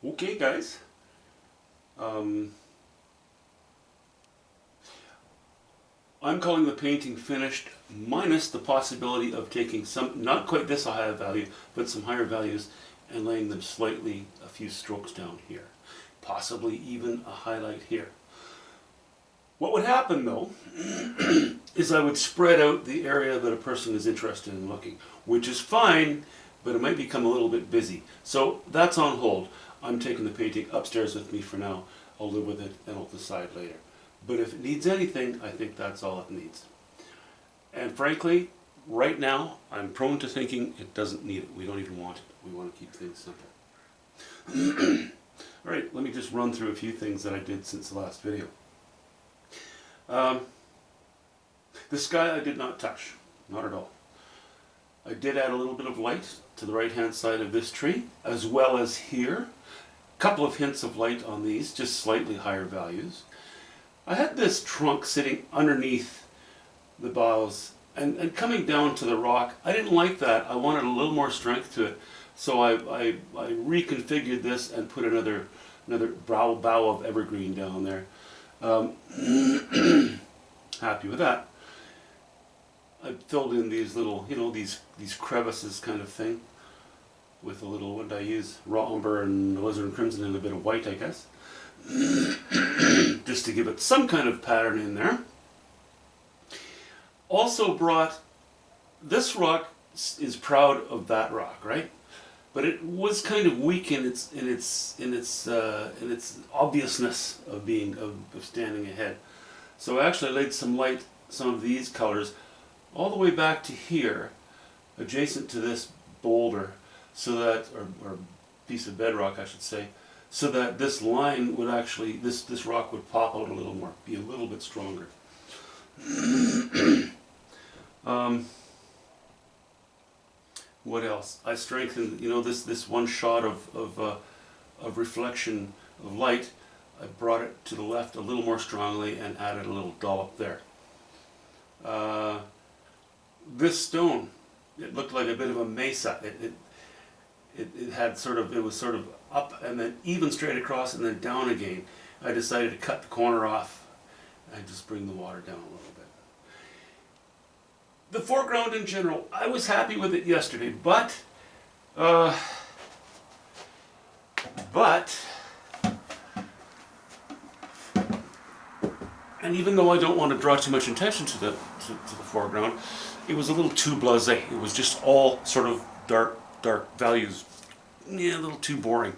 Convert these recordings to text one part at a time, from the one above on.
Okay, guys. I'm calling the painting finished, minus the possibility of taking some, not quite this high a value, but some higher values, and laying them slightly a few strokes down here. Possibly even a highlight here. What would happen though, is I would spread out the area that a person is interested in looking, which is fine, but it might become a little bit busy. So that's on hold. I'm taking the painting upstairs with me for now. I'll live with it and I'll decide later. But if it needs anything, I think that's all it needs. And frankly, right now, I'm prone to thinking it doesn't need it. We don't even want it. We want to keep things simple. All right, let me just run through a few things that I did since the last video. The sky I did not touch, not at all. I did add a little bit of light to the right-hand side of this tree, as well as here. A couple of hints of light on these, just slightly higher values. I had this trunk sitting underneath the boughs and coming down to the rock. I didn't like that. I wanted a little more strength to it. So I reconfigured this and put another bough of evergreen down there. Happy with that. I filled in these little, these crevices kind of thing with a little, what did I use? Raw umber and alizarin crimson and a bit of white, I guess. Just to give it some kind of pattern in there. Also brought, this rock is proud of that rock, right? But it was kind of weak in its obviousness of standing ahead. So I actually laid some light, some of these colors, all the way back to here, adjacent to this boulder, so that, or piece of bedrock, I should say, so that this line would actually, this rock would pop out a little more, be a little bit stronger. What else? I strengthened, this one shot of reflection of light. I brought it to the left a little more strongly and added a little dollop there. This stone, it looked like a bit of a mesa. It had it was sort of up and then even straight across and then down again. I decided to cut the corner off and just bring the water down a little bit. The foreground in general, I was happy with it yesterday, but and even though I don't want to draw too much attention to the foreground, it was a little too blasé. It was just all sort of dark values. Yeah, a little too boring.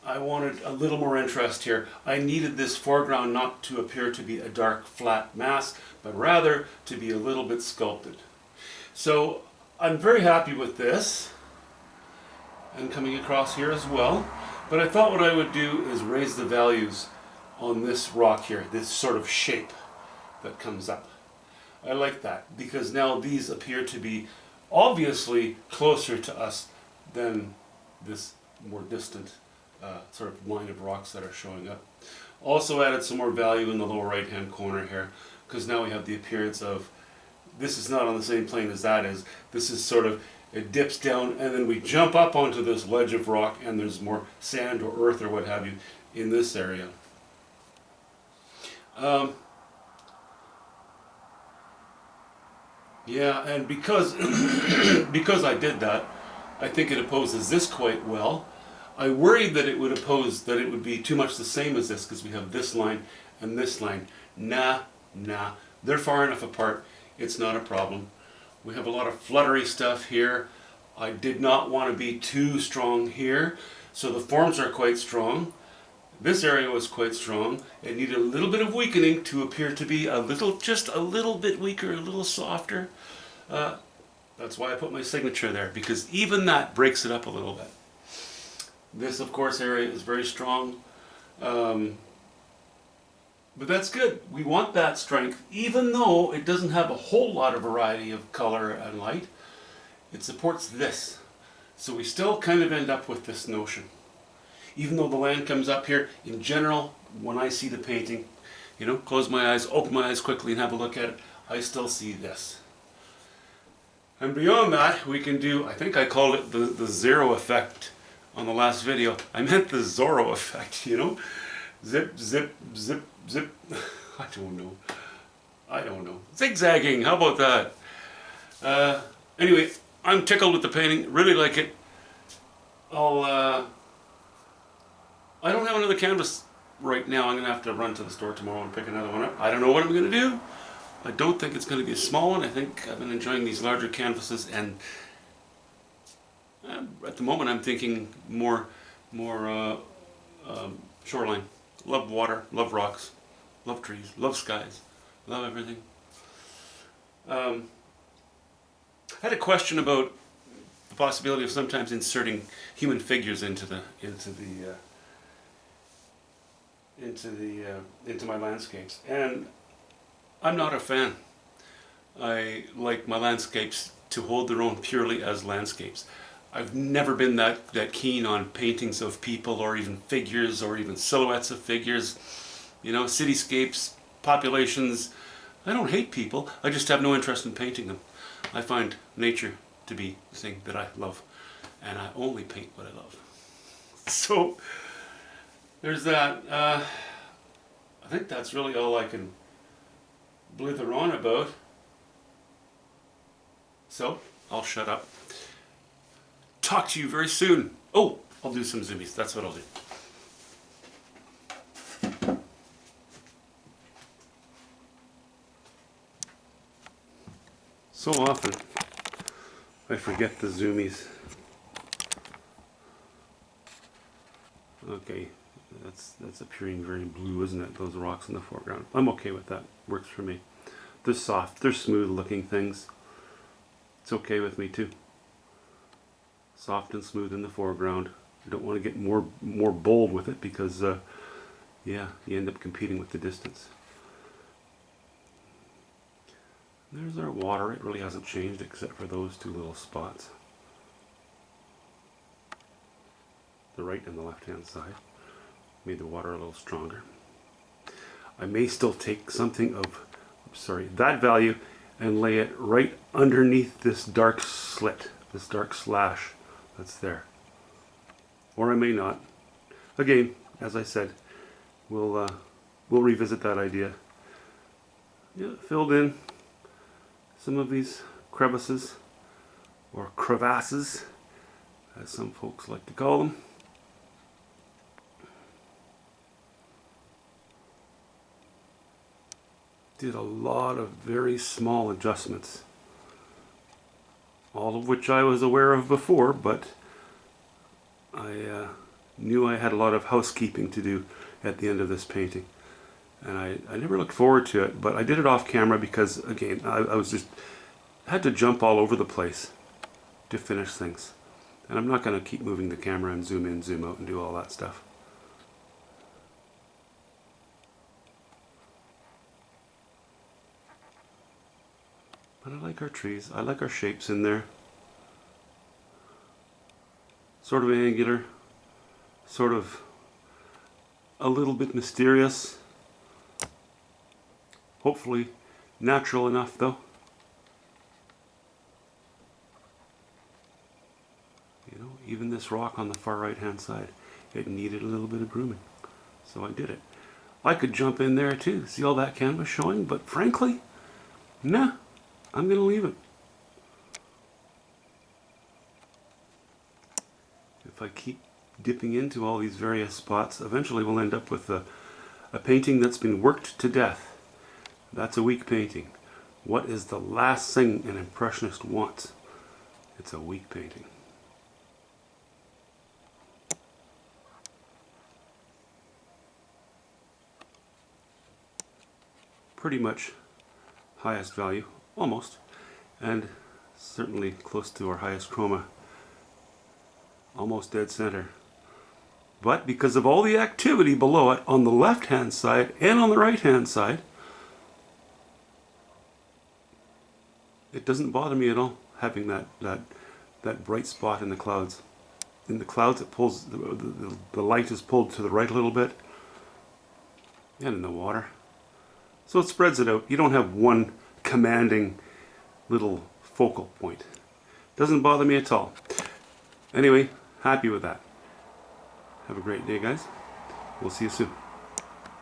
I wanted a little more interest here. I needed this foreground not to appear to be a dark, flat mass, but rather to be a little bit sculpted. So I'm very happy with this, and coming across here as well. But I thought what I would do is raise the values on this rock here, this sort of shape that comes up. I like that, because now these appear to be obviously closer to us than this more distant sort of line of rocks that are showing up. Also added some more value in the lower right hand corner here, because now we have the appearance of, this is not on the same plane as that is. This is sort of, it dips down and then we jump up onto this ledge of rock and there's more sand or earth or what have you in this area. Yeah, and because because I did that, I think it opposes this quite well. I worried that it would be too much the same as this, because we have this line and this line. Nah, they're far enough apart, it's not a problem. We have a lot of fluttery stuff here. I did not want to be too strong here, so the forms are quite strong. This area was quite strong. It needed a little bit of weakening to appear to be just a little bit weaker, a little softer. That's why I put my signature there, because even that breaks it up a little bit. This, of course, area is very strong. But that's good. We want that strength, even though it doesn't have a whole lot of variety of color and light. It supports this. So we still kind of end up with this notion. Even though the land comes up here, in general, when I see the painting, close my eyes, open my eyes quickly and have a look at it, I still see this. And beyond that, we can do, I think I called it the zero effect on the last video. I meant the Zorro effect, you know? Zip, zip, zip, zip. I don't know. Zigzagging, how about that? Anyway, I'm tickled with the painting, really like it. I don't have another canvas right now. I'm going to have to run to the store tomorrow and pick another one up. I don't know what I'm going to do. I don't think it's going to be a small one. I think I've been enjoying these larger canvases, and at the moment I'm thinking more shoreline. Love water, love rocks, love trees, love skies, love everything. I had a question about the possibility of sometimes inserting human figures into my landscapes, and I'm not a fan. I like my landscapes to hold their own purely as landscapes. I've never been that keen on paintings of people or even figures or even silhouettes of figures. You know, cityscapes, populations. I don't hate people, I just have no interest in painting them. I find nature to be the thing that I love, and I only paint what I love. So, there's that. I think that's really all I can blither on about. So, I'll shut up. Talk to you very soon. Oh, I'll do some zoomies. That's what I'll do. So often, I forget the zoomies. Okay, that's appearing very blue, isn't it? Those rocks in the foreground. I'm okay with that. Works for me. They're soft, they're smooth looking things. It's okay with me too. Soft and smooth in the foreground. You don't want to get more bold with it because, yeah, you end up competing with the distance. There's our water. It really hasn't changed except for those two little spots. The right and the left hand side. Made the water a little stronger. I may still take something of, that value and lay it right underneath this dark slit, this dark slash that's there. Or I may not. Again, as I said, we'll revisit that idea. Yeah, filled in some of these crevices, or crevasses, as some folks like to call them. Did a lot of very small adjustments, all of which I was aware of before, but I knew I had a lot of housekeeping to do at the end of this painting. And I never looked forward to it, but I did it off camera because, again, I was just had to jump all over the place to finish things. And I'm not going to keep moving the camera and zoom in, zoom out, and do all that stuff. But I like our trees. I like our shapes in there. Sort of angular, sort of a little bit mysterious. Hopefully natural enough though. You know, even this rock on the far right hand side, it needed a little bit of grooming. So I did it. I could jump in there too, see all that canvas showing, but frankly, nah, I'm going to leave it. If I keep dipping into all these various spots, eventually we'll end up with a painting that's been worked to death. That's a weak painting. What is the last thing an impressionist wants? It's a weak painting. Pretty much highest value, almost, and certainly close to our highest chroma. Almost dead center. But because of all the activity below it on the left hand side and on the right hand side, it doesn't bother me at all having that bright spot in the clouds. In the clouds, it pulls the light is pulled to the right a little bit, and in the water, so it spreads it out. You don't have one commanding little focal point. Doesn't bother me at all. Anyway, happy with that. Have a great day, guys. We'll see you soon.